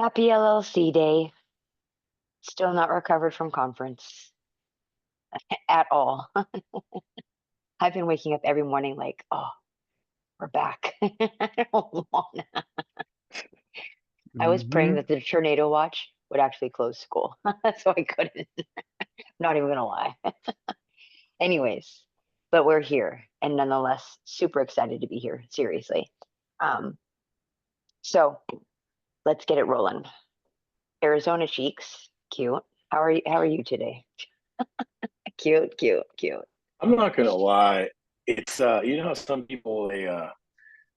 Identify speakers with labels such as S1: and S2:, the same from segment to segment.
S1: Happy LLC day. Still not recovered from conference at all. I've been waking up every morning like, oh, we're back. I don't wanna. I was praying that the tornado watch would actually close school, so I couldn't. Not even gonna lie. Anyways, but we're here and nonetheless super excited to be here. Seriously. Um, so let's get it rolling. Arizona cheeks, cute. How are you today? Cute, cute, cute.
S2: I'm not gonna lie. It's you know how some people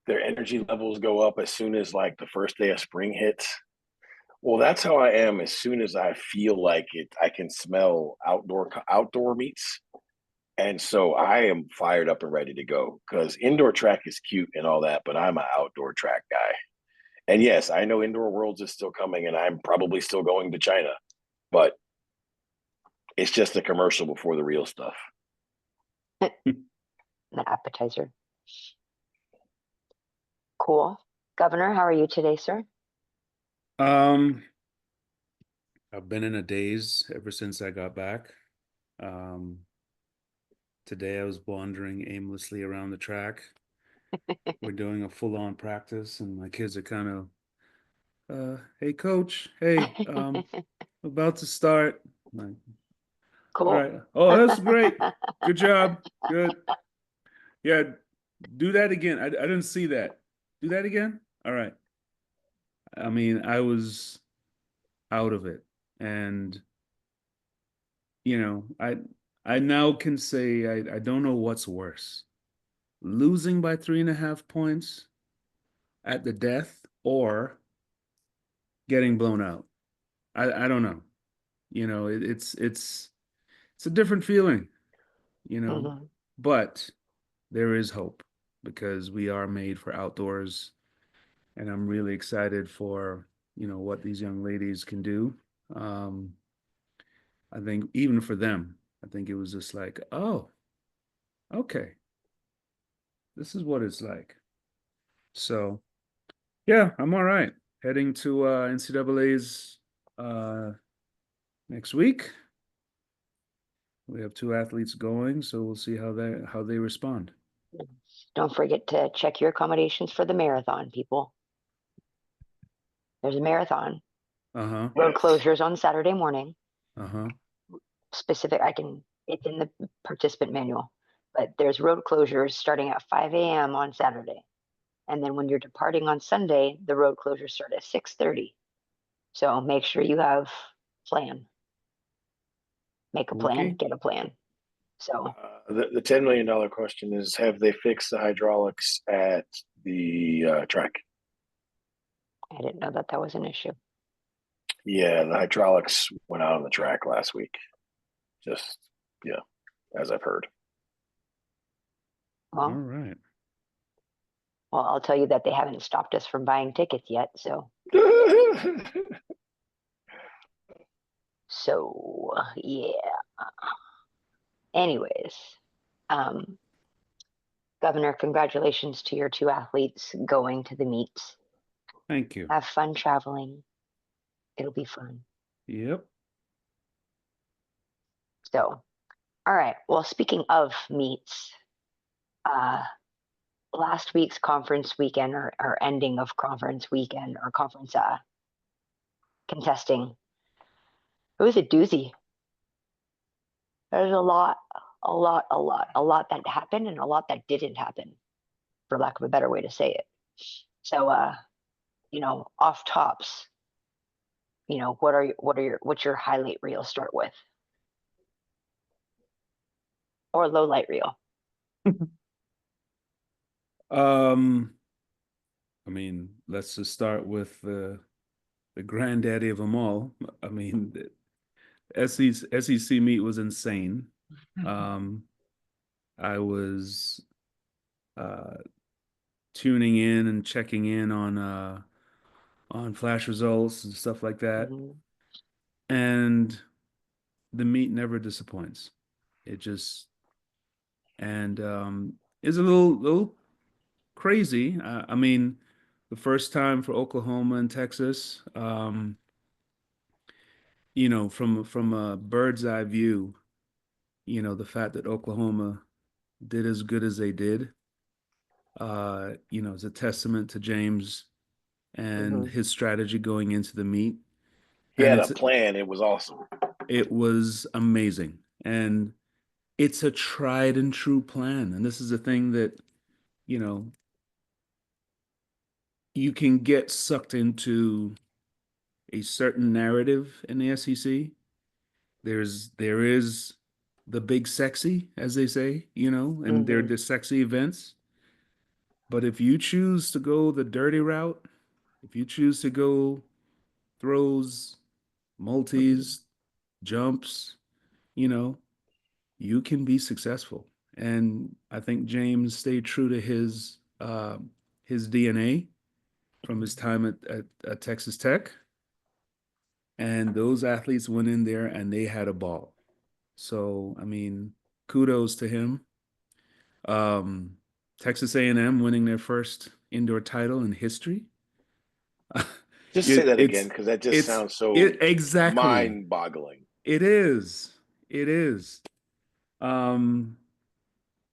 S2: their energy levels go up as soon as like the first day of spring hits. Well, that's how I am as soon as I feel like it. I can smell outdoor meats, and so I am fired up and ready to go because indoor track is cute and all that, but I'm an outdoor track guy. And yes, I know Indoor Worlds is still coming, and I'm probably still going to China, but it's just a commercial before the real stuff.
S1: The appetizer. Cool. Governor, how are you today, sir?
S3: Um, I've been in a daze ever since I got back. Um, Today I was wandering aimlessly around the track. We're doing a full-on practice, and my kids are kind of, hey coach, hey, about to start. I'm like, all
S1: Cool.
S3: right. Oh, that's great. Good job. Good. Yeah, do that again. I didn't see that. Do that again. All right. I mean, I was out of it, and I now can say I don't know what's worse, losing by 3.5 points at the death or getting blown out. I don't know. It's a different feeling, you know,
S1: Mhm.
S3: but there is hope because we are made for outdoors, and I'm really excited for, what these young ladies can do. Um, I think even for them, I think it was just like, oh, okay, this is what it's like. So yeah, I'm all right. Heading to NCAA's next week. We have two athletes going, so we'll see how they respond.
S1: Don't forget to check your accommodations for the marathon, people. There's a marathon.
S3: Uh-huh.
S1: Road
S2: Yes.
S1: closures on Saturday morning.
S3: Uh-huh.
S1: It's in the participant manual, but there's road closures starting at 5 a.m. on Saturday. And then when you're departing on Sunday, the road closures start at 6:30. So make sure you have plan. Make a plan,
S3: Okay.
S1: get a plan. So
S2: The $10 million question is: have they fixed the hydraulics at the track?
S1: I didn't know that was an issue.
S2: Yeah, the hydraulics went out on the track last week. Just yeah, as I've heard.
S3: All
S1: Well,
S3: right.
S1: I'll tell you that they haven't stopped us from buying tickets yet. So yeah. Anyways, um, Governor, congratulations to your two athletes going to the meets.
S3: Thank you.
S1: Have fun traveling. It'll be fun.
S3: Yep.
S1: So, all right. Well, speaking of meets, uh, last week's conference weekend or ending of conference weekend or conference contesting, it was a doozy. There's a lot that happened and a lot that didn't happen, for lack of a better way to say it. So, off tops, what's your highlight reel start with? Or low light reel?
S3: Um, I mean, let's just start with the granddaddy of them all. I mean, the SEC meet was insane. Um, I was uh tuning in and checking in on flash results and stuff like that.
S1: Mhm.
S3: And the meet never disappoints. It just and is a little crazy. I mean, the first time for Oklahoma and Texas. You know, from a bird's eye view, you know, the fact that Oklahoma did as good as they did, you know, is a testament to James and
S1: Hmm.
S3: his strategy going into the meet.
S2: He
S3: And
S2: had a plan. It was awesome.
S3: it was amazing. And it's a tried and true plan. And this is a thing that, you know, you can get sucked into a certain narrative in the SEC. There is the big sexy, as they say, you know, and they're
S1: Hmm.
S3: the sexy events. But if you choose to go the dirty route, if you choose to go throws, multis, jumps, you know, you can be successful. And I think James stayed true to his DNA from his time at Texas Tech. And those athletes went in there and they had a ball. So, I mean, kudos to him. Um, Texas A&M winning their first indoor title in history.
S2: Just say
S3: It,
S2: that again
S3: it's
S2: because that just
S3: it's
S2: sounds so
S3: it exactly.
S2: mind-boggling.
S3: It is. It is. Um,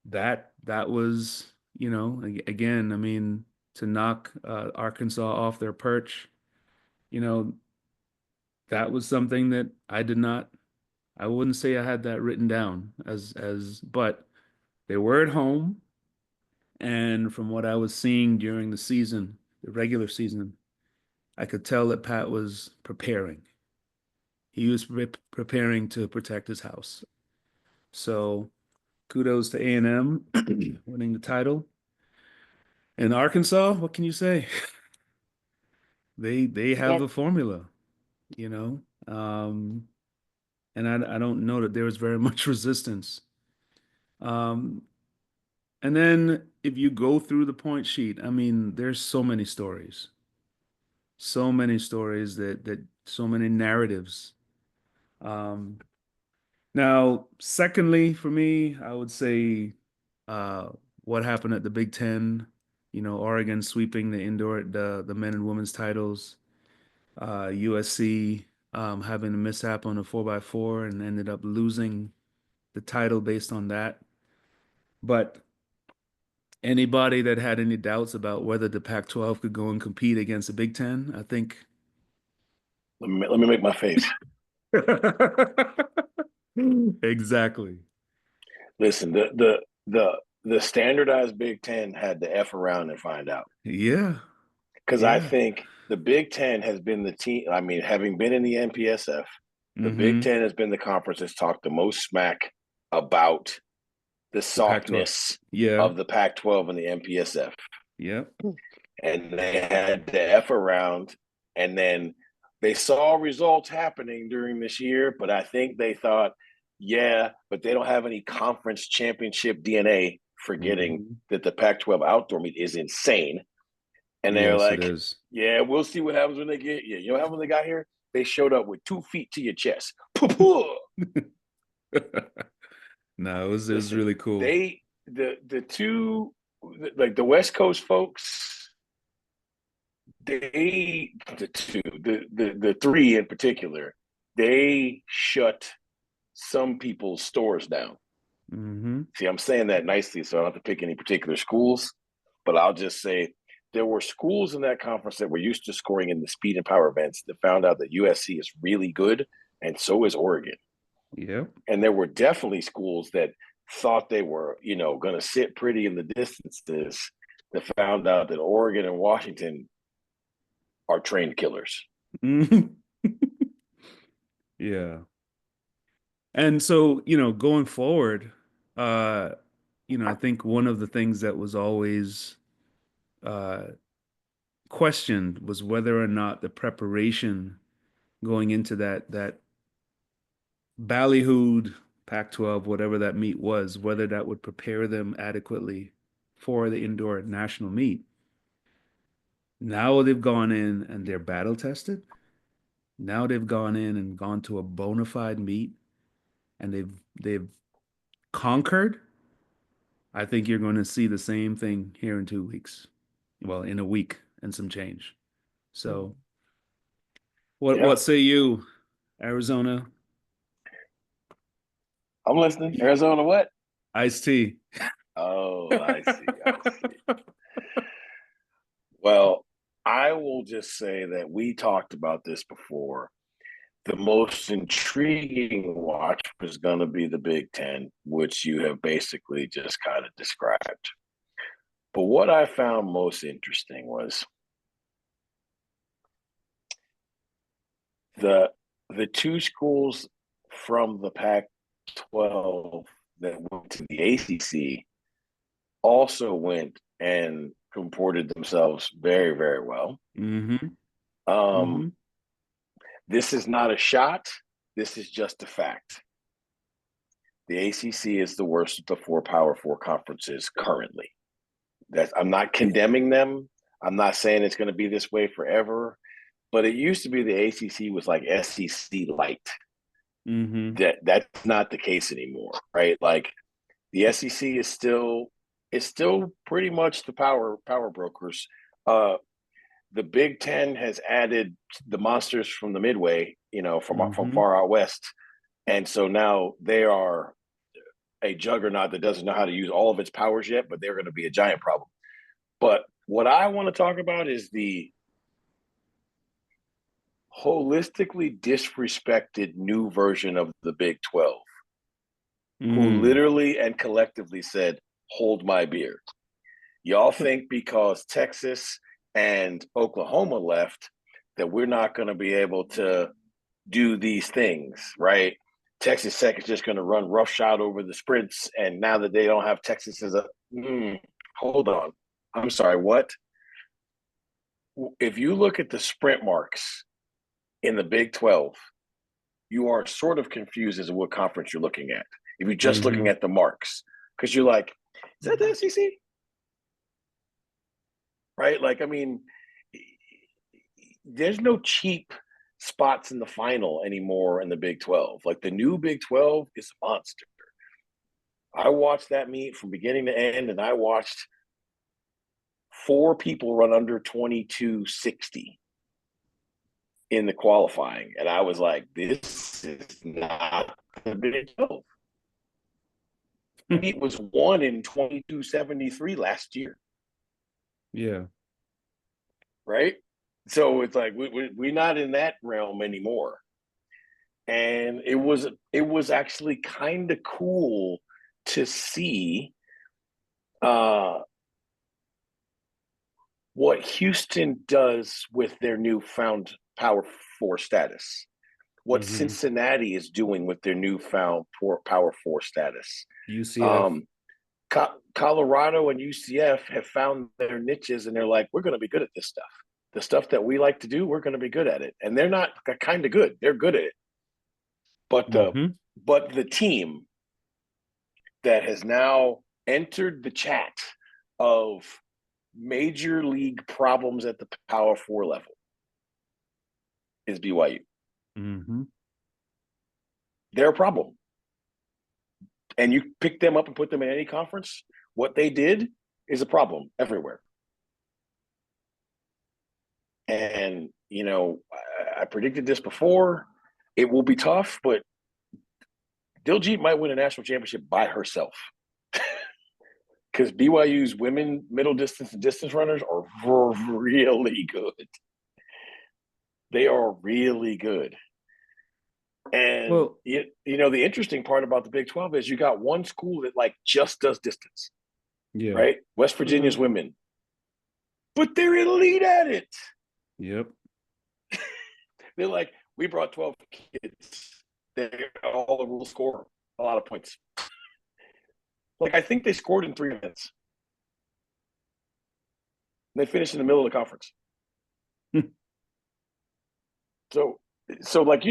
S3: that was, you know, again, I mean, to knock Arkansas off their perch, you know, that was something that I wouldn't say I had that written down but they were at home. And from what I was seeing during the season, the regular season, I could tell that Pat was preparing. He was preparing to protect his house. So kudos to A&M winning the title. And Arkansas, what can you say? They have
S1: Yeah,
S3: the formula, you know. And I don't know that there was very much resistance. Um, and then if you go through the point sheet, I mean, there's so many stories that so many narratives. Um, Now, secondly, for me, I would say uh, what happened at the Big Ten. You know, Oregon sweeping the men and women's titles. USC having a mishap on a 4x4 and ended up losing the title based on that. But anybody that had any doubts about whether the Pac-12 could go and compete against the Big Ten, I think.
S2: Let me make my face.
S3: Exactly.
S2: Listen, the standardized Big Ten had to F around and find out.
S3: Yeah.
S2: Because I
S3: Yeah.
S2: think the Big Ten has been the team. I mean, having been in the NPSF, the Big
S3: Mm-hmm.
S2: Ten has been the conference that's talked the most smack about the
S3: The Pac-12.
S2: softness
S3: Yeah.
S2: of the Pac-12 and the NPSF.
S3: Yep.
S2: And they had to F around. And then they saw results happening during this year, but I think they thought, yeah, but they don't have any conference championship DNA, forgetting
S3: Mhm.
S2: that the Pac 12 outdoor meet is insane. And they're
S3: Yes, it
S2: like,
S3: is.
S2: yeah, we'll see what happens when they get here. You know what happened when they got here? They showed up with 2 feet to your chest.
S3: No, it was
S2: Listen,
S3: really cool.
S2: the two, like the West Coast folks, the three in particular, they shut some people's stores down.
S3: Hmm.
S2: See, I'm saying that nicely, so I don't have to pick any particular schools, but I'll just say there were schools in that conference that were used to scoring in the speed and power events that found out that USC is really good, and so is Oregon.
S3: Yep.
S2: And there were definitely schools that thought they were, going to sit pretty in the distances that found out that Oregon and Washington are trained killers.
S3: Mhm. Yeah. And so, you know, going forward, uh, you know, I think one of the things that was always uh questioned was whether or not the preparation going into that ballyhooed Pac-12, whatever that meet was, whether that would prepare them adequately for the indoor national meet. Now they've gone in and they're battle tested. Now they've gone in and gone to a bona fide meet and they've conquered. I think you're going to see the same thing here in 2 weeks. Well, in a week and some change. So
S2: Yeah.
S3: what say you, Arizona?
S2: I'm listening. Arizona what?
S3: Iced tea.
S2: Oh, I see. I see. Well, I will just say that we talked about this before. The most intriguing watch was going to be the Big Ten, which you have basically just kind of described. But what I found most interesting was the two schools from the Pac-12 that went to the ACC also went and comported themselves very, very well.
S3: Mm-hmm.
S2: Um, This is not a shot. This is just a fact. The ACC is the worst of the four Power Four conferences currently. I'm not condemning them. I'm not saying it's going to be this way forever. But it used to be the ACC was like SEC light.
S3: Mm-hmm.
S2: That's not the case anymore, right? Like the SEC is still pretty much the power brokers. The Big Ten has added the monsters from the Midway, from far out west, and so now they are a juggernaut that doesn't know how to use all of its powers yet, but they're going to be a giant problem. But what I want to talk about is the holistically disrespected new version of the Big 12, who literally and collectively said, "Hold my beer." Y'all think because Texas and Oklahoma left that we're not going to be able to do these things, right? Texas Tech is just going to run roughshod over the sprints, and now that they don't have Texas as a hold on, I'm sorry, what? If you look at the sprint marks in the Big 12, you are sort of confused as to what conference you're looking at. If you're just looking at the marks, because you're like, is that the SEC? Right? Like, I mean, there's no cheap spots in the final anymore in the Big 12. Like the new Big 12 is a monster. I watched that meet from beginning to end, and I watched 4 people run under 22:60 in the qualifying. And I was like, this is not the Big 12. It was won in 22:73 last year.
S3: Yeah.
S2: Right? So it's like we're not in that realm anymore. And it was actually kind of cool to see what Houston does with their newfound Power Four status, what Cincinnati is doing with their newfound Power Four status.
S3: UCF.
S2: Colorado and UCF have found their niches, and they're like, we're going to be good at this stuff. The stuff that we like to do, we're going to be good at it. And they're not kind of good. They're good at it. But the team that has now entered the chat of major league problems at the Power Four level is BYU. They're a problem. And you pick them up and put them in any conference, what they did is a problem everywhere. And, I predicted this before. It will be tough, but Diljit might win a national championship by herself. Because BYU's women middle distance and distance runners are really good. They are really good. And, the interesting part about the Big 12 is you got one school that, like, just does distance. Yeah. Right? West Virginia's women. But they're elite at it.
S3: Yep.
S2: They're like, we brought 12 kids. They all the rules score a lot of points. Like, I think they scored in 3 minutes. They finished in the middle of the conference. So like,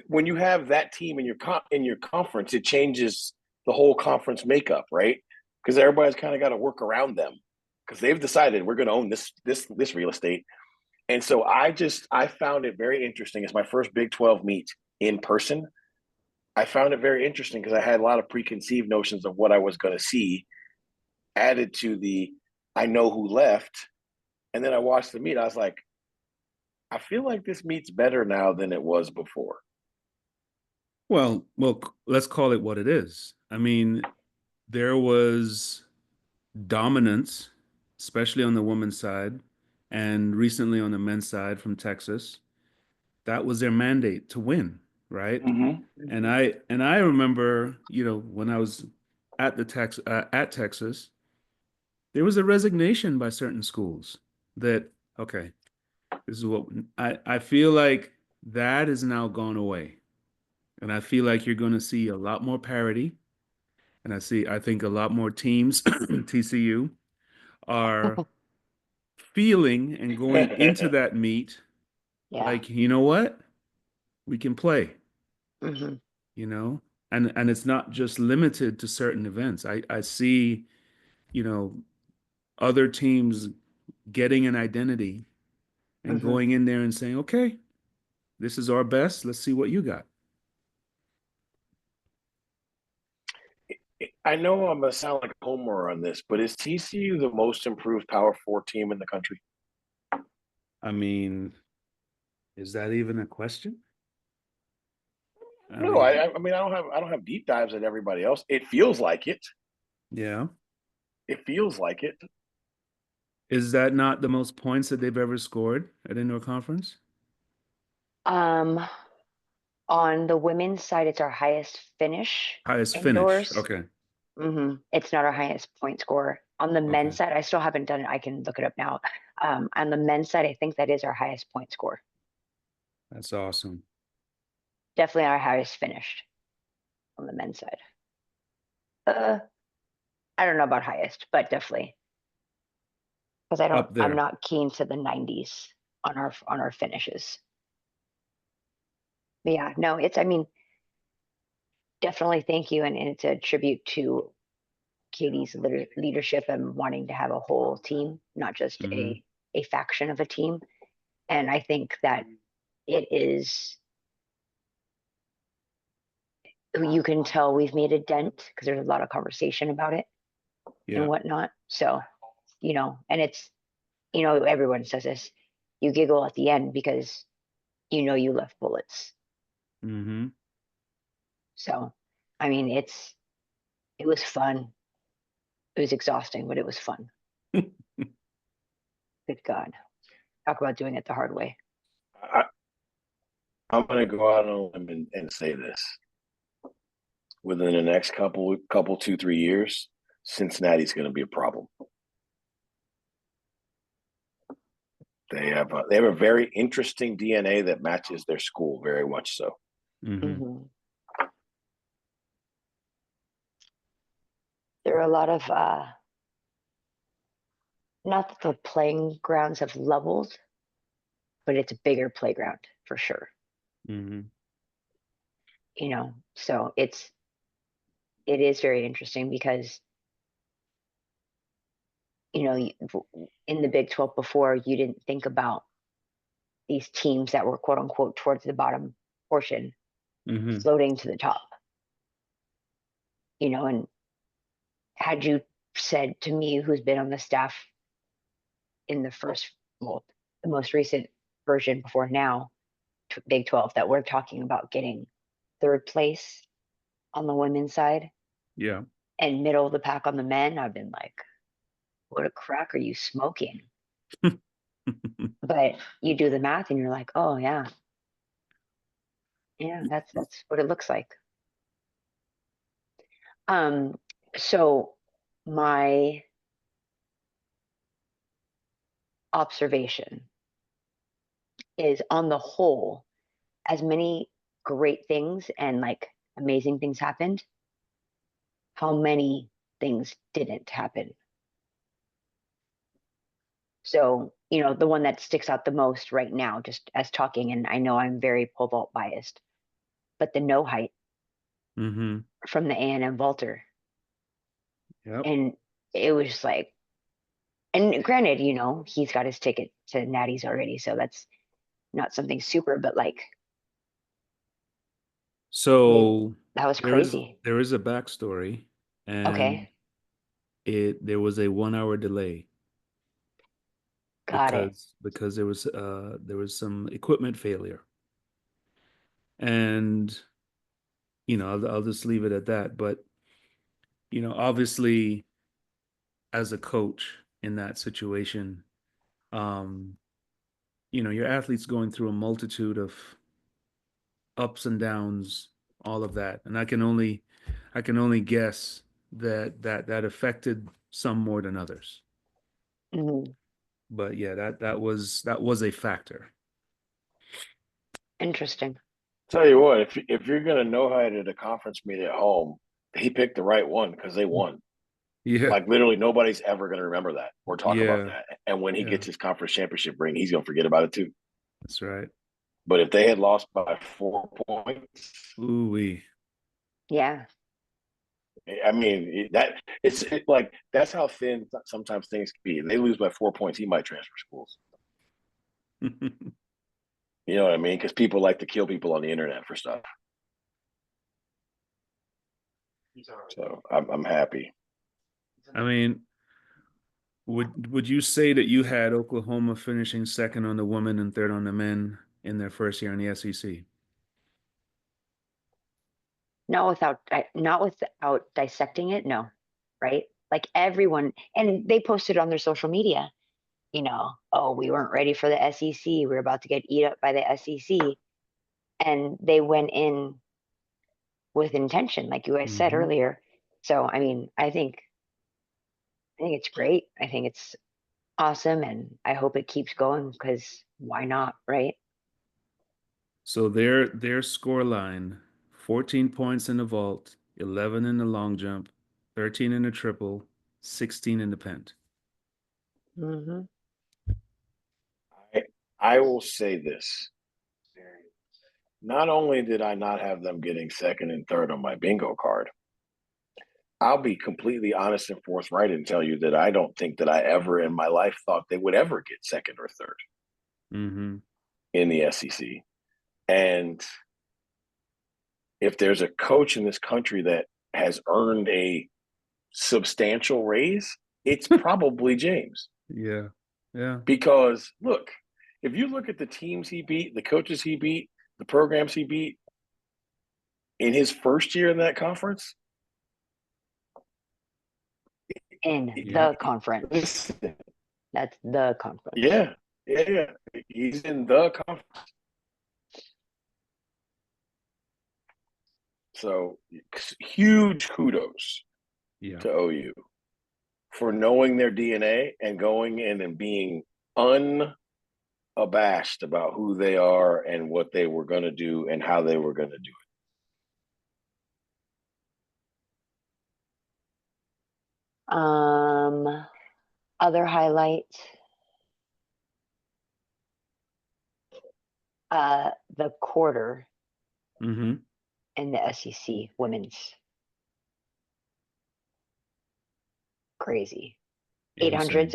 S2: when you have that team in your conference, it changes the whole conference makeup, right? Because everybody's kind of got to work around them because they've decided we're going to own this real estate. And so I found it very interesting. It's my first Big 12 meet in person. I found it very interesting because I had a lot of preconceived notions of what I was going to see added to the I know who left And then I watched the meet. I was like, I feel like this meet's better now than it was before.
S3: Well, let's call it what it is. I mean, there was dominance, especially on the women's side, and recently on the men's side from Texas. That was their mandate to win, right?
S2: Mm-hmm.
S3: And I remember, when I was at Texas, there was a resignation by certain schools that, okay, this is what I feel like that is now gone away. And I feel like you're going to see a lot more parity. And I think a lot more teams, TCU, are feeling and going into that meet
S1: Yeah.
S3: like, you know what? We can play,
S1: Hmm.
S3: you know? And it's not just limited to certain events. I see, you know, other teams getting an identity and
S1: Hmm.
S3: going in there and saying, okay, this is our best. Let's see what you got.
S2: I know I'm gonna sound like a homer on this, but is TCU the most improved Power Four team in the country?
S3: I mean, is that even a question? I
S2: No,
S3: mean,
S2: I mean I don't have deep dives at everybody else. It feels like it.
S3: yeah.
S2: It feels like it.
S3: Is that not the most points that they've ever scored at indoor conference?
S1: Um, on the women's side, it's our highest finish
S3: Highest finish.
S1: indoors.
S3: Okay.
S1: It's not our highest point score. On the men's
S3: Okay.
S1: side, I still haven't done it. I can look it up now. On the men's side, I think that is our highest point score.
S3: That's awesome.
S1: Definitely our highest finished on the men's side. Uh, I don't know about highest, but definitely because
S3: Up
S1: I'm
S3: there.
S1: not keen to the 90s on our finishes. But yeah, no, I mean, definitely thank you. And it's a tribute to Katie's leadership and wanting to have a whole team, not just
S3: Hmm.
S1: a faction of a team. And I think that it is, you can tell we've made a dent because there's a lot of conversation about it and
S3: Yeah.
S1: whatnot. So, and it's, everyone says this, you giggle at the end because you left bullets.
S3: Hmm.
S1: So, I mean, it was fun. It was exhausting, but it was fun. Good God. Talk about doing it the hard way.
S2: I, I'm gonna go out on a limb and say this. Within the next couple 2 3 years, Cincinnati's gonna be a problem. They have a very interesting DNA that matches their school very much so.
S3: Hmm.
S1: Hmm. There are a lot of, not that the playing grounds have leveled, but it's a bigger playground for sure.
S3: Hmm.
S1: So it is very interesting because, in the Big 12 before, you didn't think about these teams that were quote unquote towards the bottom portion
S3: Hmm.
S1: floating to the top, and had you said to me, who's been on the staff in well, the most recent version before now, Big 12, that we're talking about getting third place on the women's side
S3: Yeah.
S1: and middle of the pack on the men, I've been like, what a crack are you smoking? But you do the math and you're like, oh yeah, yeah, that's what it looks like. Um, so my observation is on the whole, as many great things and like amazing things happened, how many things didn't happen. So, the one that sticks out the most right now, just as talking, and I know I'm very pole vault biased, but the no height
S3: Hmm.
S1: from the A&M vaulter.
S3: Yep.
S1: And it was just like, and granted, he's got his ticket to Natty's already, so that's not something super, but like,
S3: So
S1: that was
S3: there is
S1: crazy.
S3: there is a backstory, and
S1: Okay.
S3: there was a 1 hour delay.
S1: Got it.
S3: because there was some equipment failure. And I'll just leave it at that. But obviously, as a coach in that situation, um, your athlete's going through a multitude of ups and downs, all of that, and I can only guess that affected some more than others.
S1: Mhm.
S3: But yeah, that was a factor.
S1: Interesting.
S2: Tell you what, if you're gonna know how to at a conference meeting at home, he picked the right one because they won.
S3: Yeah,
S2: Like literally, nobody's ever gonna remember that or talk about
S3: yeah,
S2: that. And when he
S3: yeah.
S2: gets his conference championship ring, he's gonna forget about it too.
S3: That's right.
S2: But if they had lost by 4 points,
S3: Ooh wee.
S1: Yeah.
S2: I mean like that's how thin sometimes things can be. If they lose by 4 points, he might transfer schools. You know what I mean? Because people like to kill people on the internet for stuff. So I'm happy.
S3: I mean, would you say that you had Oklahoma finishing second on the women and third on the men in their first year in the SEC?
S1: Not without dissecting it, no. Right? Like everyone, and they posted on their social media, oh, we weren't ready for the SEC. We're about to get eat up by the SEC. And they went in with intention, like you guys said
S3: Mm-hmm.
S1: earlier. So, I mean, I think it's great. I think it's awesome, and I hope it keeps going because why not, right?
S3: So their score line: 14 points in the vault, 11 in the long jump, 13 in the triple, 16 in the pent.
S1: Hmm.
S2: I, I will say this. Not only did I not have them getting second and third on my bingo card, I'll be completely honest and forthright and tell you that I don't think that I ever in my life thought they would ever get second or third
S3: Mm-hmm.
S2: in the SEC. And if there's a coach in this country that has earned a substantial raise, it's probably James.
S3: Yeah. Yeah.
S2: Because look, if you look at the teams he beat, the coaches he beat, the programs he beat in his first year in that conference,
S1: In
S3: Yeah.
S1: the conference.
S2: listen,
S1: That's the conference.
S2: yeah, he's in the conference. So huge kudos
S3: Yeah.
S2: to OU for knowing their DNA and going in and being unabashed about who they are and what they were going to do and how they were going to do
S1: Other highlight, the quarter
S3: Mm-hmm.
S1: in the SEC women's. Crazy.
S3: Insane.
S1: 800s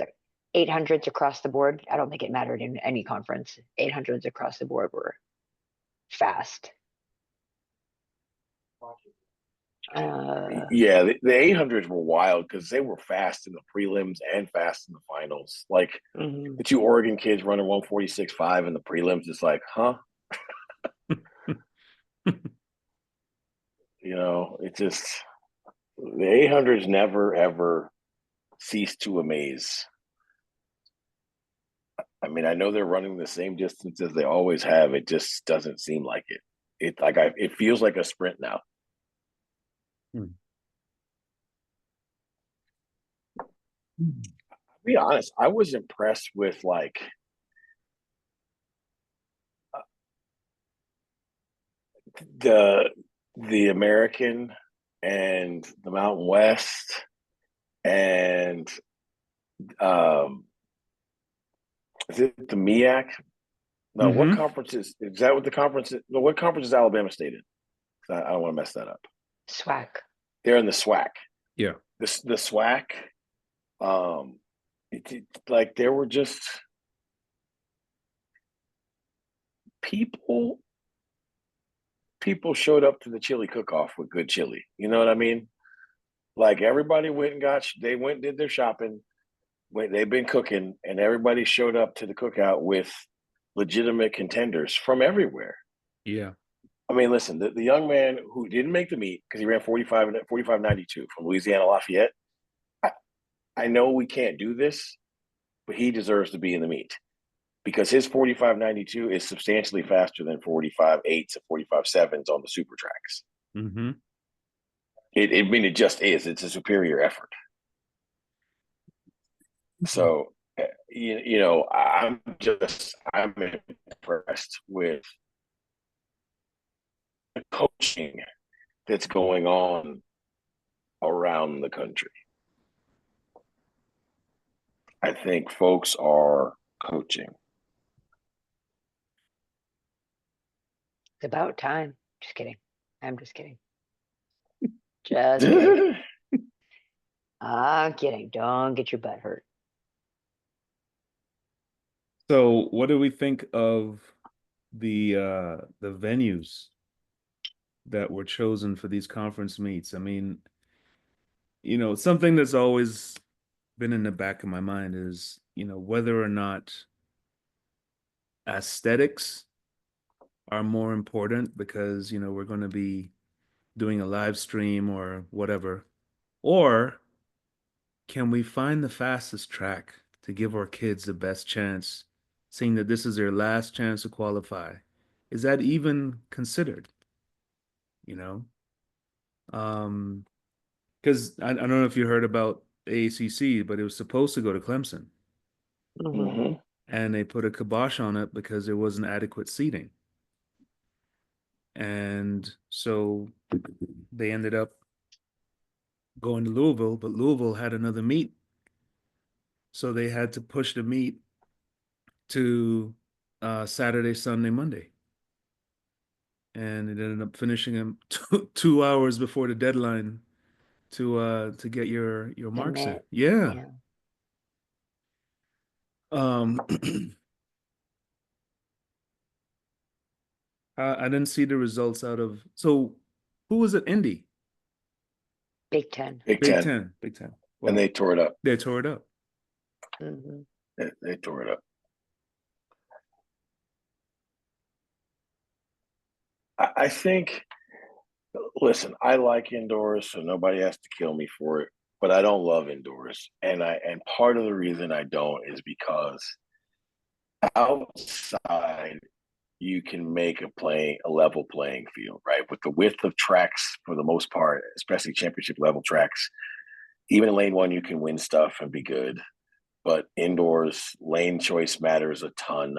S1: 800s across the board. I don't think it mattered in any conference. 800s across the board were fast.
S2: it.
S1: Uh,
S2: Yeah, the 800s were wild because they were fast in the prelims and fast in the finals. Like
S1: mhm.
S2: the two Oregon kids running 146.5 in the prelims, it's like, huh? It just the 800s never ever cease to amaze. I mean, I know they're running the same distance as they always have. It just doesn't seem like it. It feels like a sprint now.
S3: Hmm.
S2: To be honest, I was impressed with like the the American and the Mountain West and um is it the MEAC? No, what
S3: Mm-hmm.
S2: conference is that? What the conference is? No, what conference is Alabama State in? I don't want to mess that up.
S1: Swack.
S2: They're in the SWAC.
S3: Yeah.
S2: The SWAC. Um, like there were just people. People showed up to the chili cook-off with good chili. You know what I mean? Like everybody went and they went and did their shopping. they've been cooking, and everybody showed up to the cookout with legitimate contenders from everywhere.
S3: Yeah.
S2: I mean, listen, the young man who didn't make the meet because he ran 45.92 from Louisiana Lafayette. I know we can't do this, but he deserves to be in the meet because his 45.92 is substantially faster than 45.8s and 45.7s on the super tracks.
S3: Mm-hmm.
S2: I mean, it just is. It's a superior effort. So, you know, I'm impressed with the coaching that's going on around the country. I think folks are coaching.
S1: It's about time. Just kidding. I'm just kidding. Just kidding. I'm kidding. Don't get your butt hurt.
S3: So what do we think of the venues that were chosen for these conference meets? I mean, you know, something that's always been in the back of my mind is, you know, whether or not aesthetics are more important because, you know, we're going to be doing a live stream or whatever, or can we find the fastest track to give our kids the best chance, seeing that this is their last chance to qualify? Is that even considered? You know? Because I don't know if you heard about AACC, but it was supposed to go to Clemson.
S2: Mm-hmm.
S3: And they put a kibosh on it because there wasn't adequate seating. And so they ended up going to Louisville, but Louisville had another meet. So they had to push the meet to Saturday, Sunday, Monday. And it ended up finishing them 2 hours before the deadline to get your marks in. Yeah.
S1: Yeah.
S3: I didn't see the results out of. So who was it? Indy.
S1: Big Ten.
S2: Big
S3: Big
S2: Ten.
S3: Ten. Big Ten. Well,
S2: And they tore it up.
S3: they tore it up.
S1: Mm-hmm.
S2: They tore it up. I think, listen, I like indoors, so nobody has to kill me for it, but I don't love indoors. And part of the reason I don't is because outside you can make a level playing field, right? With the width of tracks for the most part, especially championship level tracks, even in lane one, you can win stuff and be good. But indoors, lane choice matters a ton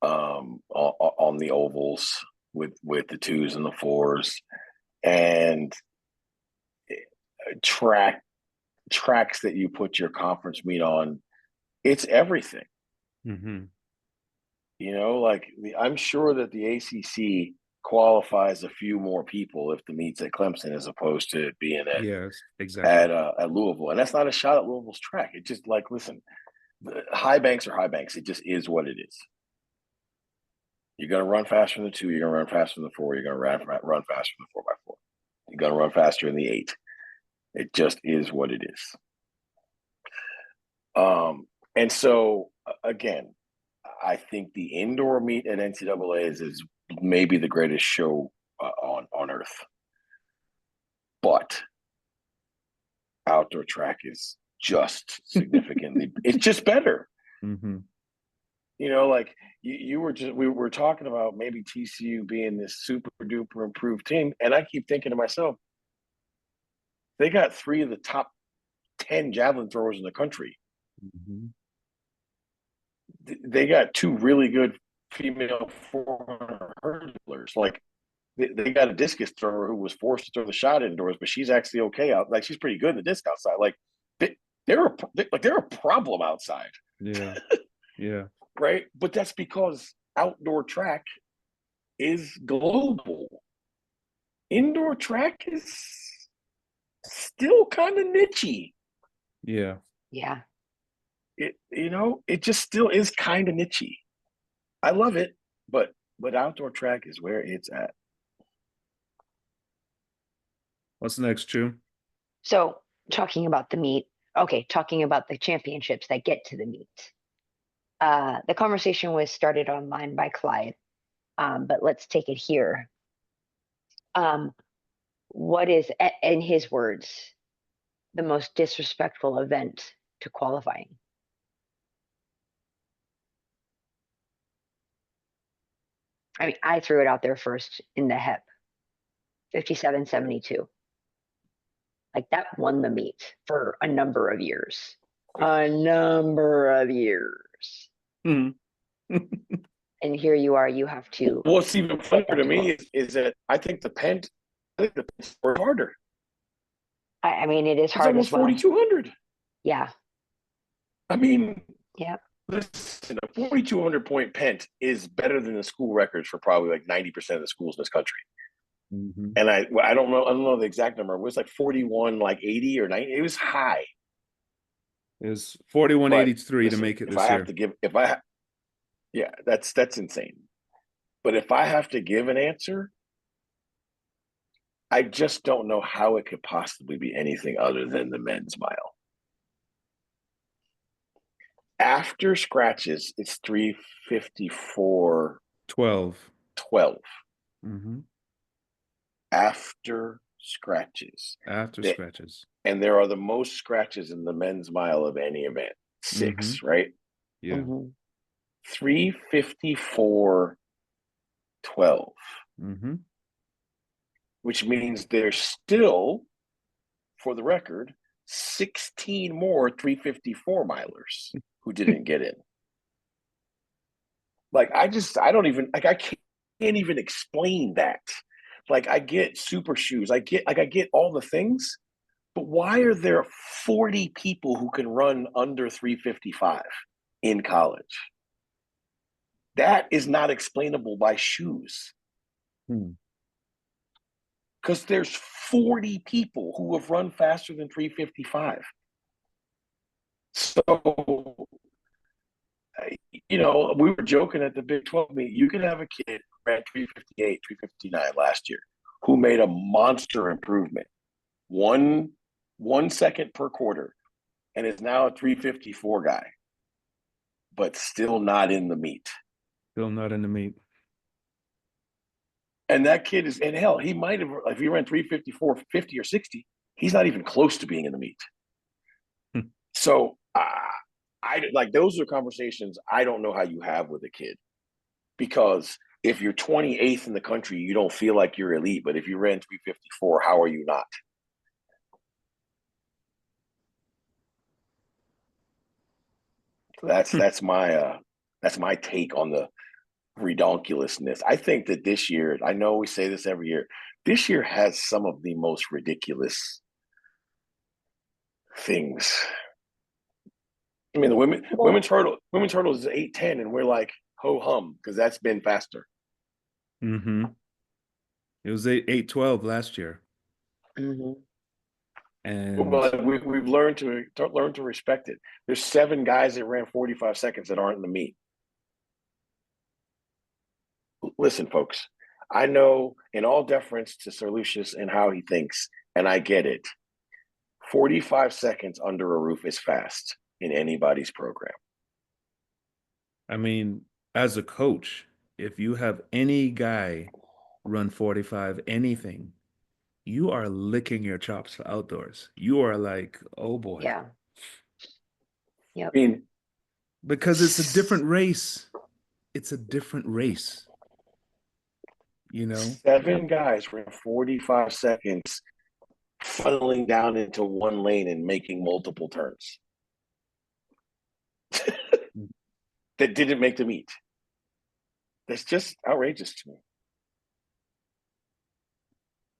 S2: on the ovals with the twos and the fours. And tracks that you put your conference meet on, it's everything.
S3: Mm-hmm.
S2: You know, like I'm sure that the ACC qualifies a few more people if the meet's at Clemson as opposed to it being at
S3: Yes, exactly.
S2: at Louisville. And that's not a shot at Louisville's track. It's just like, listen, high banks are high banks. It just is what it is. You're going to run faster than the 2. You're going to run faster than the 4. You're going to run faster than the 4x4. You're going to run faster than the 8. It just is what it is. And so, again, I think the indoor meet at NCAA is maybe the greatest show on earth. But outdoor track is just significantly, it's just better.
S3: Mm-hmm.
S2: You know, like we were talking about maybe TCU being this super duper improved team. And I keep thinking to myself, they got 3 of the top 10 javelin throwers in the country.
S3: Mm-hmm.
S2: They got 2 really good female 400 hurdlers. Like they got a discus thrower who was forced to throw the shot indoors, but she's actually okay out. Like she's pretty good in the disc outside. Like they're a problem outside.
S3: Yeah. Yeah.
S2: Right. But that's because outdoor track is global. Indoor track is still kind of nichey.
S3: Yeah.
S1: Yeah.
S2: It just still is kind of nichey. I love it, but outdoor track is where it's at.
S3: What's next, Chu?
S1: So talking about the meet, okay, talking about the championships that get to the meet. The conversation was started online by Clyde, but let's take it here. What is, in his words, the most disrespectful event to qualifying? I mean, I threw it out there first in the HEP, 57.72. Like that won the meet for a number of years. A number of years.
S3: Mhm.
S1: And here you are, you have to.
S2: What's even funnier to me is that I think the Pent were harder.
S1: I mean, it is
S2: It's
S1: hard
S2: almost
S1: as well.
S2: 4,200.
S1: Yeah.
S2: I mean,
S1: Yeah.
S2: listen, a 4,200 point Pent is better than the school records for probably like 90% of the schools in this country.
S3: Mhm.
S2: And I don't know the exact number. It was like 41, like 80 or 90. It was high.
S3: It was 41.83 to make it
S2: if
S3: this
S2: I
S3: year.
S2: have to give, yeah, that's insane. But if I have to give an answer, I just don't know how it could possibly be anything other than the men's mile. After scratches, it's 3:54:12.
S3: 12. Mm-hmm.
S2: After scratches.
S3: After scratches.
S2: And there are the most scratches in the men's mile of any event. 6, right?
S3: Yeah.
S2: 3:54:12. Which means there's still, for the record, 16 more 3:54 milers who didn't get in. Like, I don't even, like, I can't even explain that. Like, I get super shoes, I get all the things, but why are there 40 people who can run under 3:55 in college? That is not explainable by shoes. Because there's 40 people who have run faster than 3:55. So, we were joking at the Big 12 meet. You could have a kid who ran 3:58, 3:59 last year, who made a monster improvement, one second per quarter, and is now a 3:54 guy, but still not in the meet.
S3: Still not in the meet.
S2: And that kid is, and hell, he might have, if he ran 3:54, 50 or 60, he's not even close to being in the meet. So I like, those are conversations I don't know how you have with a kid, because if you're 28th in the country, you don't feel like you're elite. But if you ran 3:54, how are you not? So that's my take on the redonkulousness. I think that this year, I know we say this every year, this year has some of the most ridiculous things. I mean, the women's hurdle is 8:10, and we're like, ho hum, because that's been faster.
S3: It was 8:12 last year.
S2: And we've learned to respect it. There's 7 guys that ran 45 seconds that aren't in the meet. Listen, folks, I know, in all deference to Sir Lucius and how he thinks, and I get it, 45 seconds under a roof is fast in anybody's program.
S3: I mean, as a coach, if you have any guy run 45 anything, you are licking your chops for outdoors. You are like, oh boy.
S1: Yeah. Yep.
S2: I mean,
S3: because it's a different race. It's a different race.
S2: 7 guys ran 45 seconds, funneling down into one lane and making multiple turns. That didn't make the meet. That's just outrageous to me.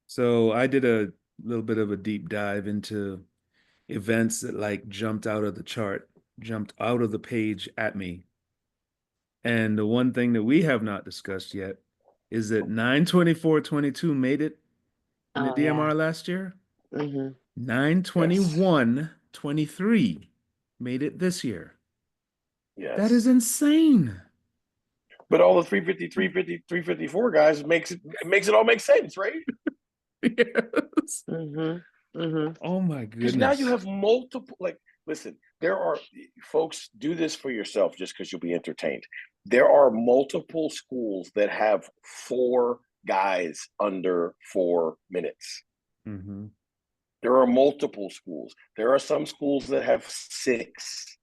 S3: So I did a little bit of a deep dive into events that like jumped out of the chart, jumped out of the page at me. And the one thing that we have not discussed yet is that 9:24:22 made it in the DMR last year. 9:21:23 made it this year.
S2: Yes.
S3: That is insane.
S2: But all the 350, 350, 354 guys makes it all make sense, right?
S3: Yes. Oh my goodness.
S2: Because now you have multiple, like, Listen, there are folks, do this for yourself just because you'll be entertained. There are multiple schools that have 4 guys under 4 minutes.
S3: Mm-hmm.
S2: There are multiple schools. There are some schools that have 6.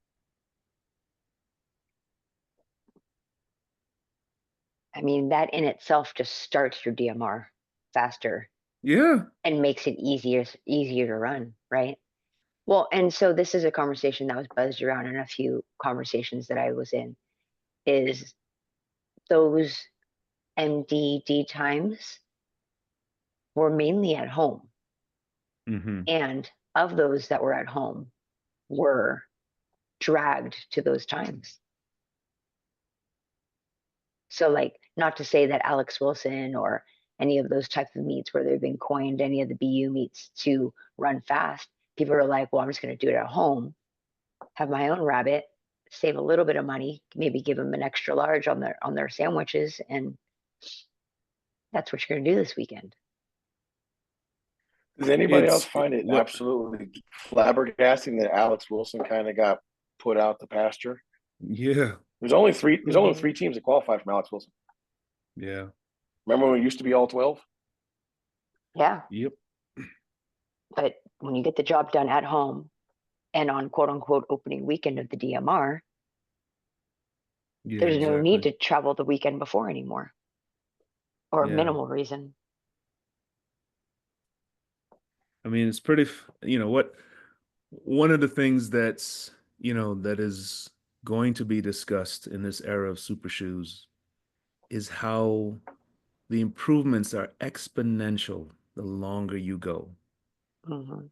S1: I mean, that in itself just starts your DMR faster
S3: Yeah.
S1: and makes it easier to run, right? Well, and so this is a conversation that was buzzed around in a few conversations that I was in, is those MDD times were mainly at home.
S3: Mm-hmm.
S1: And of those that were at home were dragged to those times. So, like, not to say that Alex Wilson or any of those types of meets where they've been coined, any of the BU meets to run fast, people are like, well, I'm just going to do it at home, have my own rabbit, save a little bit of money, maybe give them an extra large on their sandwiches, and that's what you're going to do this weekend.
S2: Does anybody else
S3: It's
S2: find it
S3: what?
S2: absolutely flabbergasting that Alex Wilson kind of got put out the pasture?
S3: Yeah.
S2: There's only 3. There's only
S1: Mhm.
S2: 3 teams that qualify from Alex Wilson.
S3: Yeah.
S2: Remember when it used to be all 12?
S1: Yeah,
S3: Yep.
S1: but when you get the job done at home and on quote unquote opening weekend of the DMR,
S3: Yeah,
S1: there's no need
S3: exactly.
S1: to travel the weekend before anymore, or
S3: Yeah.
S1: minimal reason.
S3: I mean, it's pretty, one of the things that's, that is going to be discussed in this era of super shoes is how the improvements are exponential the longer you go.
S1: Mm-hmm.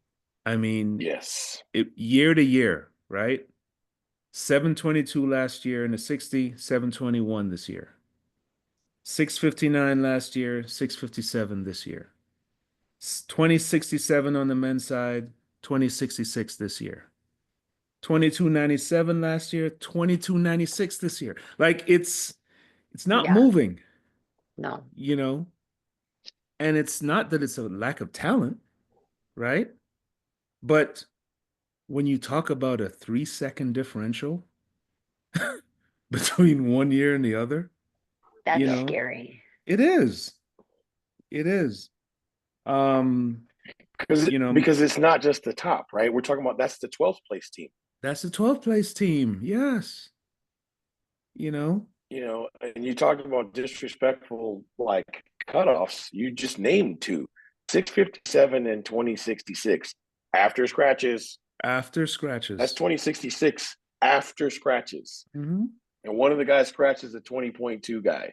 S3: I mean,
S2: Yes.
S3: year to year, right? 722 last year in the 60, 721 this year. 659 last year, 657 this year. 2067 on the men's side, 2066 this year. 2297 last year, 2296 this year. Like it's not
S1: Yeah,
S3: moving,
S1: no,
S3: you know? And it's not that it's a lack of talent, right? But when you talk about a 3-second differential between one year and the other, you
S1: that's
S3: know,
S1: scary.
S3: it is. It is. Um,
S2: Because it's not just the top, right? We're talking about that's the 12th place team.
S3: that's the 12th place team. Yes. You know,
S2: And you talked about disrespectful like cutoffs. You just named 2, 657 and 2066 after scratches.
S3: after
S2: That's
S3: scratches.
S2: 2066 after scratches.
S3: Mm-hmm.
S2: And one of the guys scratches a 20.2 guy.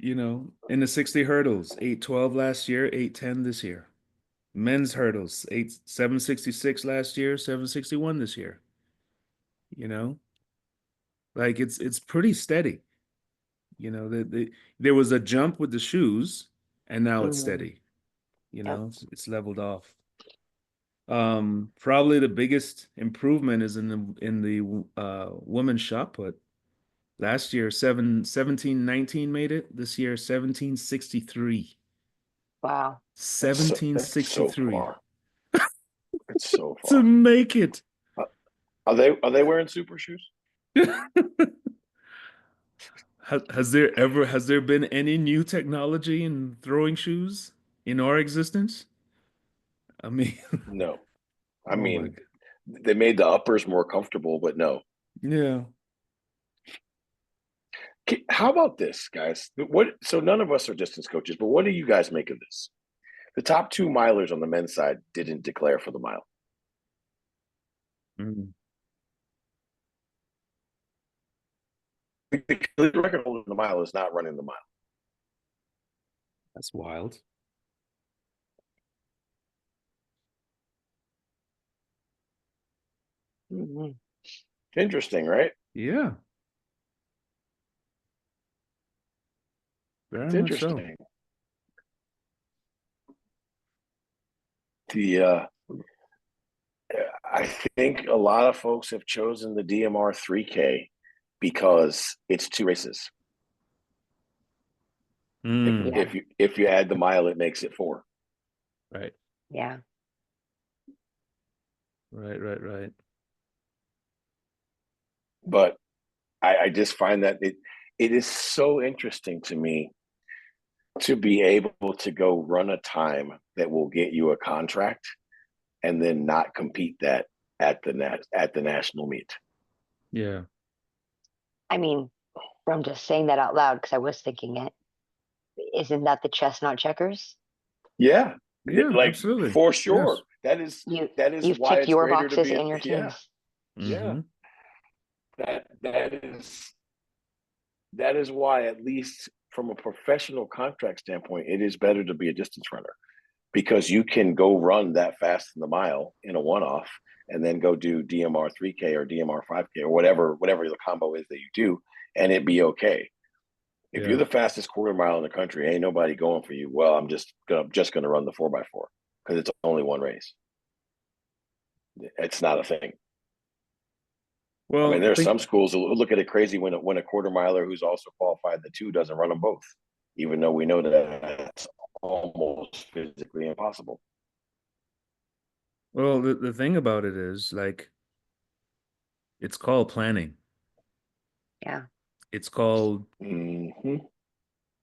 S3: In the 60 hurdles, 812 last year, 810 this year. Men's hurdles, 766 last year, 761 this year. You know, like it's pretty steady. There was a jump with the shoes, and now it's
S1: Mm-hmm.
S3: steady.
S1: Yep.
S3: It's leveled off. Probably the biggest improvement is in the women's shot put. Last year, 1719 made it. This year, 1763.
S1: Wow.
S2: That's so
S3: 1763
S2: far. It's so
S3: to
S2: far.
S3: make it.
S2: Are they wearing super shoes?
S3: Has there been any new technology in throwing shoes in our existence? I mean,
S2: No. I
S3: oh my
S2: mean,
S3: God.
S2: they made the uppers more comfortable, but no.
S3: Yeah.
S2: How about this, guys? So none of us are distance coaches, but what do you guys make of this? The top 2 milers on the men's side didn't declare for the mile.
S3: Mm,
S2: The record holder in the mile is not running the mile.
S3: that's wild.
S1: Mm-hmm.
S2: Interesting, right?
S3: Yeah,
S2: It's
S3: very much so.
S2: interesting. The I think a lot of folks have chosen the DMR 3K because it's 2 races.
S3: Mm,
S1: Yeah.
S2: If you add the mile, it makes it 4.
S3: right.
S1: Yeah.
S3: Right.
S2: But I just find that it is so interesting to me to be able to go run a time that will get you a contract and then not compete that at the national meet.
S3: Yeah.
S1: I mean, I'm just saying that out loud because I was thinking it. Isn't that the chestnut checkers?
S2: Yeah,
S3: Yeah,
S2: like
S3: absolutely.
S2: for
S3: Yes.
S2: sure. That is
S1: You
S2: You've
S1: you've
S2: why
S1: ticked
S2: it's
S1: your
S2: greater to
S1: boxes
S2: be.
S1: and your
S2: Yeah,
S1: teams.
S2: yeah.
S3: Mm-hmm.
S2: That is why, at least from a professional contract standpoint, it is better to be a distance runner, because you can go run that fast in the mile in a one-off and then go do DMR 3K or DMR 5K or whatever the combo is that you do, and it be okay. If you're
S3: Yeah.
S2: the fastest quarter mile in the country, ain't nobody going for you. Well, I'm just gonna run the 4x4 because it's only one race. It's not a thing. I mean,
S3: Well,
S2: there's some schools who look at it crazy when a quarter miler who's also qualified the two doesn't run them both, even though we know that that's almost physically impossible.
S3: well, the thing about it is like it's called planning.
S1: Yeah.
S3: It's called
S2: Mm-hmm.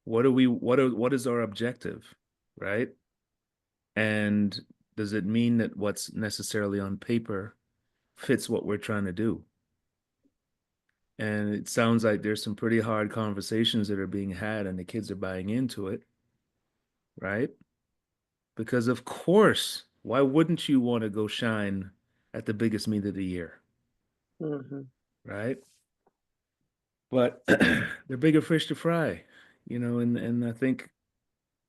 S3: what is our objective, right? And does it mean that what's necessarily on paper fits what we're trying to do? And it sounds like there's some pretty hard conversations that are being had and the kids are buying into it, right? Because of course, why wouldn't you want to go shine at the biggest meet of the year,
S1: Hmm.
S3: right? But they're bigger fish to fry, and I think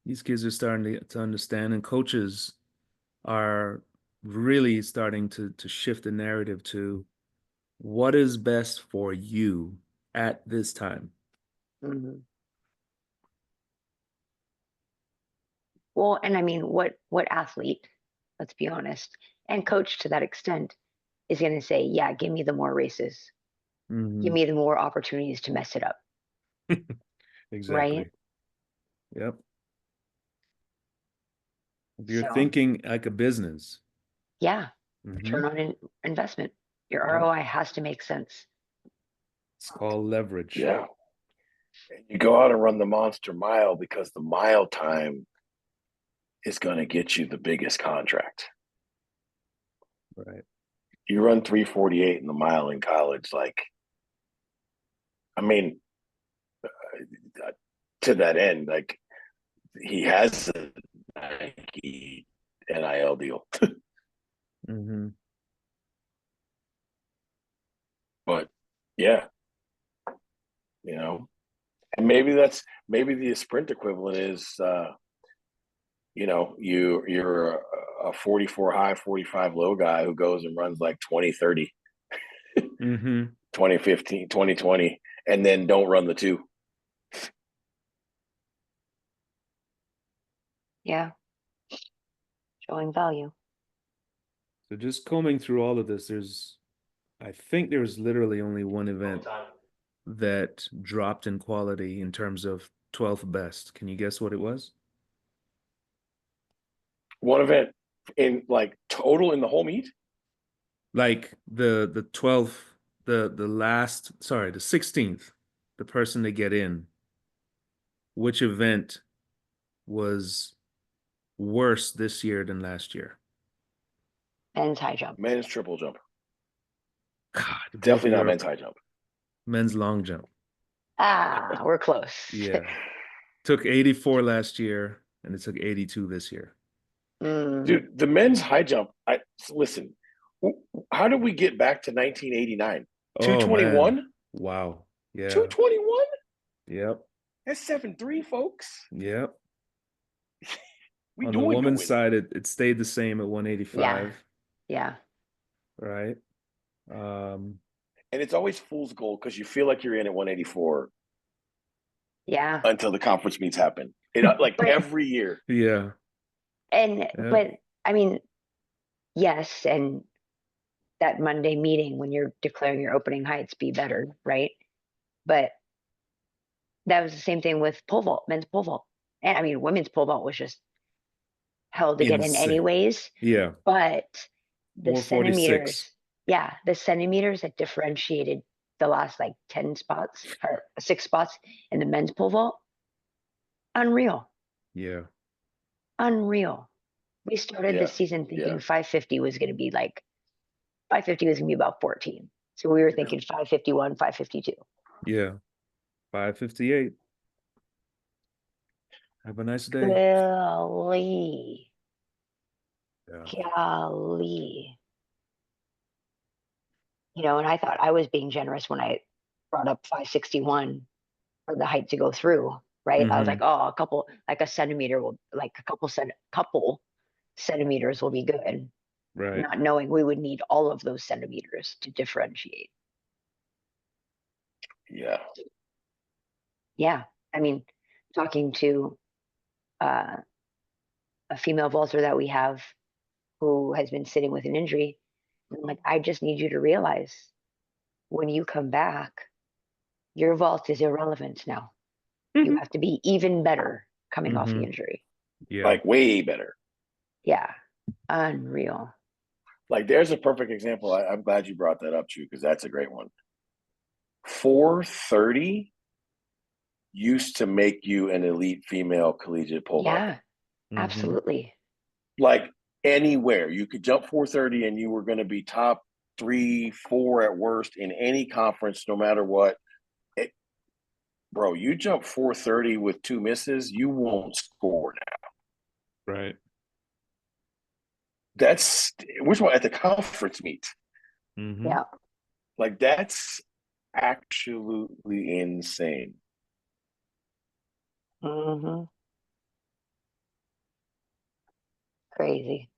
S3: these kids are starting to understand, and coaches are really starting to shift the narrative to what is best for you at this time.
S1: Hmm. Well, and I mean, what athlete, let's be honest, and coach to that extent is going to say, yeah, give me the more races, give
S3: Mm-hmm.
S1: me the more opportunities to mess it up, right?
S3: Exactly. Yep. If you're
S1: So,
S3: thinking like a business.
S1: yeah,
S3: Mm-hmm.
S1: return on investment. Your
S3: Yep.
S1: ROI has to make sense.
S3: It's called leverage.
S2: Yeah. And you go out and run the monster mile because the mile time is going to get you the biggest contract.
S3: Right.
S2: You run 3:48 in the mile in college, like, I mean, to that end, like, he has a Nike NIL deal.
S3: Mm-hmm.
S2: But yeah, and maybe the sprint equivalent is you're a 44 high, 45 low guy who goes and runs like 2030,
S3: Mm-hmm.
S2: 2015, 2020, and then don't run the two.
S1: Yeah, showing value.
S3: So just combing through all of this, I think there's literally only one event that dropped in quality in terms of 12th best. Can you guess what it was?
S2: One event in like total in the whole meet.
S3: Like the 12th, the last, sorry, the 16th, the person to get in. Which event was worse this year than last year?
S1: Men's high jump.
S2: Men's triple jump.
S3: God, both
S2: Definitely
S3: of
S2: not
S3: your
S2: men's high jump.
S3: men's long jump.
S1: Ah, we're close.
S3: Yeah. Took 84 last year and it took 82 this year.
S1: Mm,
S2: Dude, the men's high jump. Listen. How did we get back to 1989?
S3: Oh man.
S2: 221?
S3: Wow. Yeah.
S2: 221?
S3: Yep.
S2: That's 7'3", folks.
S3: Yep.
S2: We
S3: On the
S2: doing
S3: woman's
S2: doing.
S3: side, it stayed the same at
S1: yeah,
S3: 185,
S1: yeah,
S3: right? Um,
S2: And it's always fool's gold because you feel like you're in at 184
S1: yeah.
S2: until the conference meets happen. Like
S1: But
S2: every year.
S3: yeah. Yeah.
S1: but I mean, yes, and that Monday meeting when you're declaring your opening heights be better, right? But that was the same thing with pole vault, men's pole vault. And I mean, women's pole vault was just hell to get in
S3: Insane.
S1: anyways.
S3: Yeah.
S1: But the
S3: 446.
S1: centimeters, yeah, the centimeters that differentiated the last like 10 spots or 6 spots in the men's pole vault, unreal,
S3: Yeah.
S1: unreal. We started the
S2: Yeah.
S1: season thinking
S2: Yeah.
S1: 550 was going to be like 550 was going to be about 14. So we were thinking 551, 552.
S3: Yeah. 558. Have a nice day.
S1: Golly,
S3: Yeah.
S1: golly. And I thought I was being generous when I brought up 561 for the height to go through, right? I was like,
S3: Mm-hmm.
S1: oh, a centimeter will, like a couple centimeters will be good,
S3: Right.
S1: not knowing we would need all of those centimeters to differentiate.
S2: Yeah.
S1: Yeah. I mean, talking to uh, a female vaulter that we have who has been sitting with an injury, I'm like, I just need you to realize when you come back, your vault is irrelevant now. You have to be even better coming off the
S3: Mm-hmm.
S1: injury.
S3: Yeah.
S2: Like way better.
S1: Yeah. Unreal.
S2: Like there's a perfect example. I'm glad you brought that up, Chu, because that's a great one. 430 used to make you an elite female collegiate pole vaulter.
S1: Yeah,
S3: Mm-hmm.
S1: absolutely.
S2: Like anywhere. You could jump 430 and you were going to be top 3, 4 at worst in any conference, no matter what. Bro, you jump 430 with 2 misses, you won't score now.
S3: Right.
S2: That's which one at the conference meet.
S3: Mm-hmm.
S1: Yeah.
S2: Like that's absolutely insane.
S1: Mm-hmm. Crazy.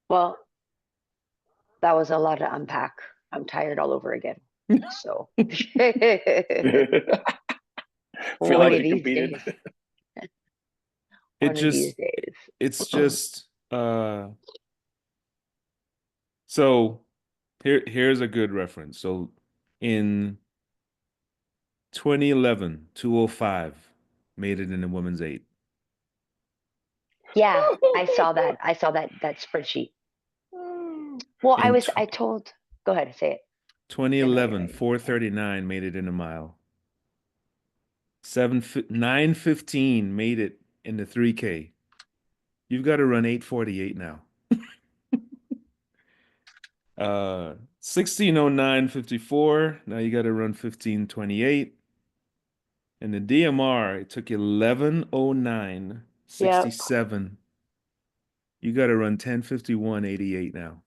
S1: Well, that was a lot to unpack. I'm tired all over again. So
S2: Feel
S1: one
S2: like
S1: of
S2: you
S1: these
S2: competed.
S1: days.
S3: It
S1: One of these
S3: just
S1: days.
S3: it's just so here's a good reference. So in 2011, 205 made it in the women's 8.
S1: Yeah, I saw that. I saw that spreadsheet. Well,
S3: In
S1: I told, go ahead, say it.
S3: 2011, 439 made it in a mile. 915 made it in the 3K. You've got to run 848 now. 1609.54. Now you got to run 1528. And the DMR, it took 1109.67. You got to run 1051.88 now.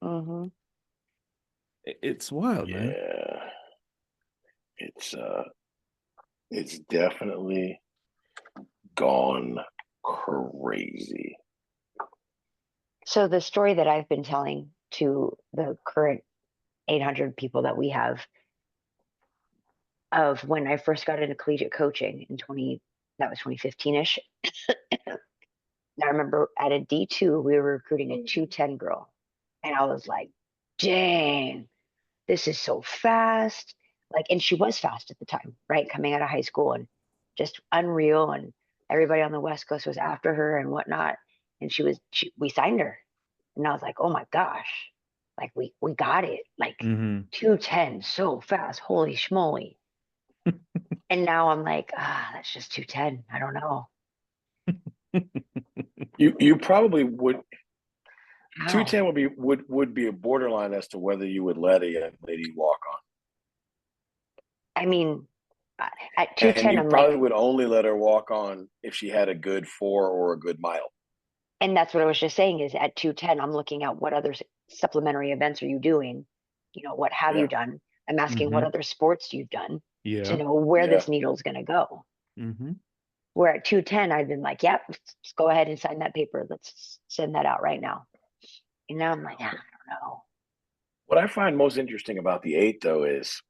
S1: Mm-hmm.
S3: It's wild, man.
S2: Yeah. It's definitely gone crazy.
S1: So the story that I've been telling to the current 800 people that we have of when I first got into collegiate coaching in that was 2015-ish. I remember at a D2, we were recruiting a 210 girl. And I was like, dang, this is so fast. Like, and she was fast at the time, right? Coming out of high school and just unreal. And everybody on the West Coast was after her and whatnot. And we signed her. And I was like, oh my gosh, like we got it. Like
S3: Mm-hmm.
S1: 210, so fast. Holy schmoly. And now I'm like, that's just 210. I don't know.
S2: You probably would.
S1: How?
S2: 210 would be a borderline as to whether you would let a young lady walk on.
S1: I mean, at
S2: And
S1: 210,
S2: you
S1: I'm
S2: probably
S1: like,
S2: would only let her walk on if she had a good 4 or a good mile.
S1: and that's what I was just saying is at 210, I'm looking at what other supplementary events are you doing? What have you
S2: Yeah.
S1: done? I'm asking
S3: Mm-hmm.
S1: what other sports you've done to
S3: Yeah.
S1: know where
S2: Yeah.
S1: this needle's going to go.
S3: Mm-hmm.
S1: Where at 210, I've been like, yep, let's go ahead and sign that paper. Let's send that out right now. And now I'm like, I don't know.
S2: What I find most interesting about the 8, though, is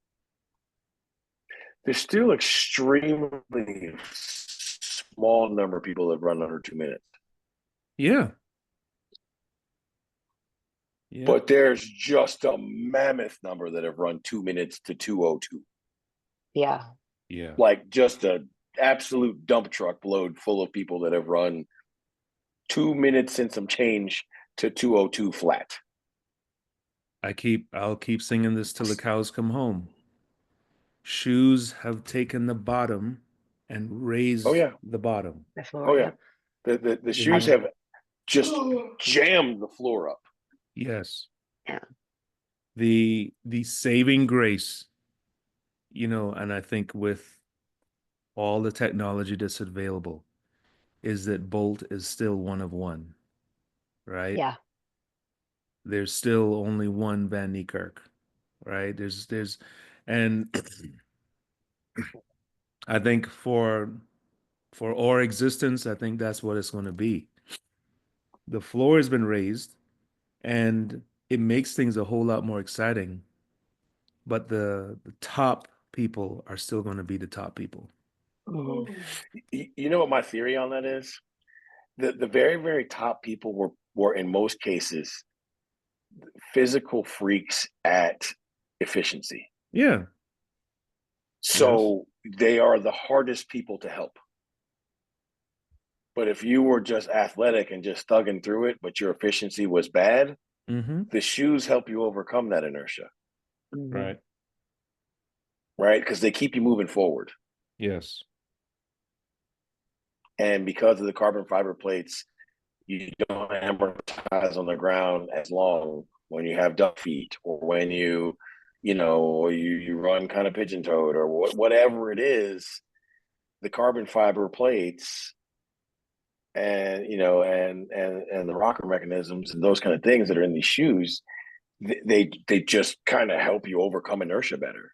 S2: there's still extremely small number of people that run under 2 minutes.
S3: Yeah. Yeah.
S2: But there's just a mammoth number that have run 2 minutes to 2:02.
S1: Yeah.
S3: Yeah.
S2: Like just a absolute dump truck load full of people that have run 2 minutes and some change to 202 flat.
S3: I'll keep singing this till the cows come home. Shoes have taken the bottom and raised
S2: Oh, yeah.
S3: the bottom.
S1: The floor,
S2: Oh, yeah.
S1: yeah.
S2: The shoes have just jammed the floor up.
S3: Yes.
S1: Yeah.
S3: The saving grace, and I think with all the technology that's available, is that Bolt is still one of one, right?
S1: Yeah.
S3: There's still only one Van Niekerk, right? And I think for our existence, I think that's what it's going to be. The floor has been raised, and it makes things a whole lot more exciting. But the top people are still going to be the top people.
S1: Mhm.
S2: You know what my theory on that is? The very, very top people were in most cases physical freaks at efficiency.
S3: Yeah.
S2: So they are the hardest people to help. But if you were just athletic and just thugging through it, but your efficiency was bad,
S3: Mm-hmm.
S2: the shoes help you overcome that inertia,
S1: Mhm.
S3: Right.
S2: right? Because they keep you moving forward.
S3: Yes.
S2: And because of the carbon fiber plates, you don't amortize on the ground as long when you have duck feet or when you run kind of pigeon toed or whatever it is. The carbon fiber plates and and the rocker mechanisms and those kind of things that are in these shoes, they just kind of help you overcome inertia better.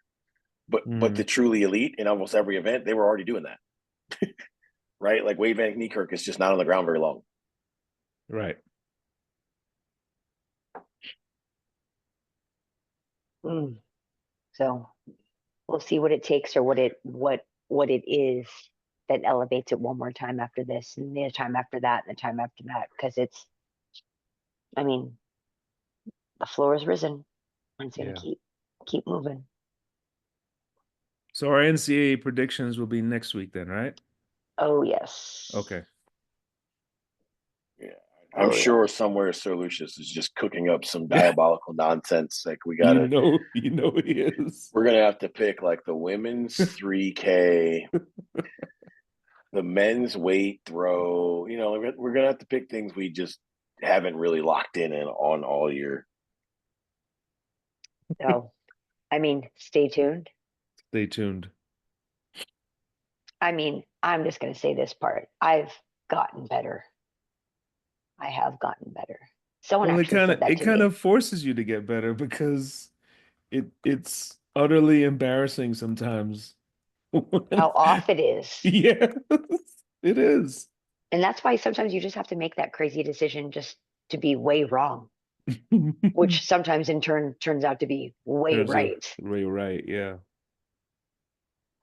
S2: But the truly elite in almost every event, they were already doing that. Right? Like Wade Van Niekerk is just not on the ground very long.
S3: Right.
S1: So we'll see what it takes or what it is that elevates it one more time after this and the time after that and the time after that. Because I mean, the floor is risen and it's gonna
S3: Yeah.
S1: keep moving.
S3: So our NCAA predictions will be next week then, right?
S1: Oh yes.
S3: Okay.
S2: Yeah. I'm
S1: Oh, yeah.
S2: sure somewhere Sir Lucius is just cooking up some diabolical nonsense. Like
S3: he is.
S2: we're gonna have to pick like the women's 3K, the men's weight throw. We're gonna have to pick things we just haven't really locked in on all year.
S1: So, I mean, stay tuned.
S3: Stay tuned.
S1: I mean, I'm just gonna say this part. I've gotten better. I have gotten better. Someone
S3: Well,
S1: actually said that
S3: it
S1: to
S3: kind
S1: me.
S3: of forces you to get better because it's utterly embarrassing sometimes.
S1: How off it is.
S3: Yeah, it is.
S1: And that's why sometimes you just have to make that crazy decision just to be way wrong, which sometimes in turn turns out to be way
S3: Turns out
S1: right.
S3: right, yeah.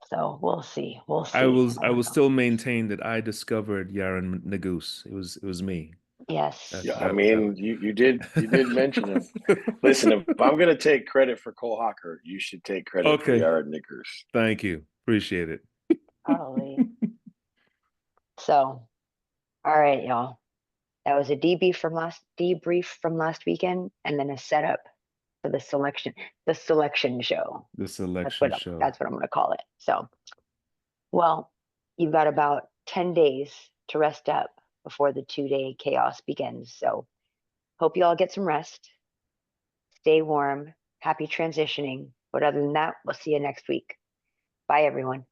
S1: So we'll see. We'll
S3: I
S1: see.
S3: will
S1: I
S3: I
S1: don't
S3: will
S1: know.
S3: still maintain that I discovered Yaron Nagus. It was me.
S1: Yes.
S2: Yeah, I mean, you did mention him. Listen, if I'm gonna take credit for Cole Hocker, you should take credit for
S3: Okay.
S2: Yard Nickers.
S3: Thank you. Appreciate it.
S1: Probably. So, all right, y'all. That was a debrief from last weekend, and then a setup for the selection show.
S3: The
S1: That's
S3: selection
S1: what
S3: show.
S1: that's what I'm going to call it. So, well, you've got about 10 days to rest up before the 2-day chaos begins. So, hope you all get some rest. Stay warm. Happy transitioning. But other than that, we'll see you next week. Bye, everyone.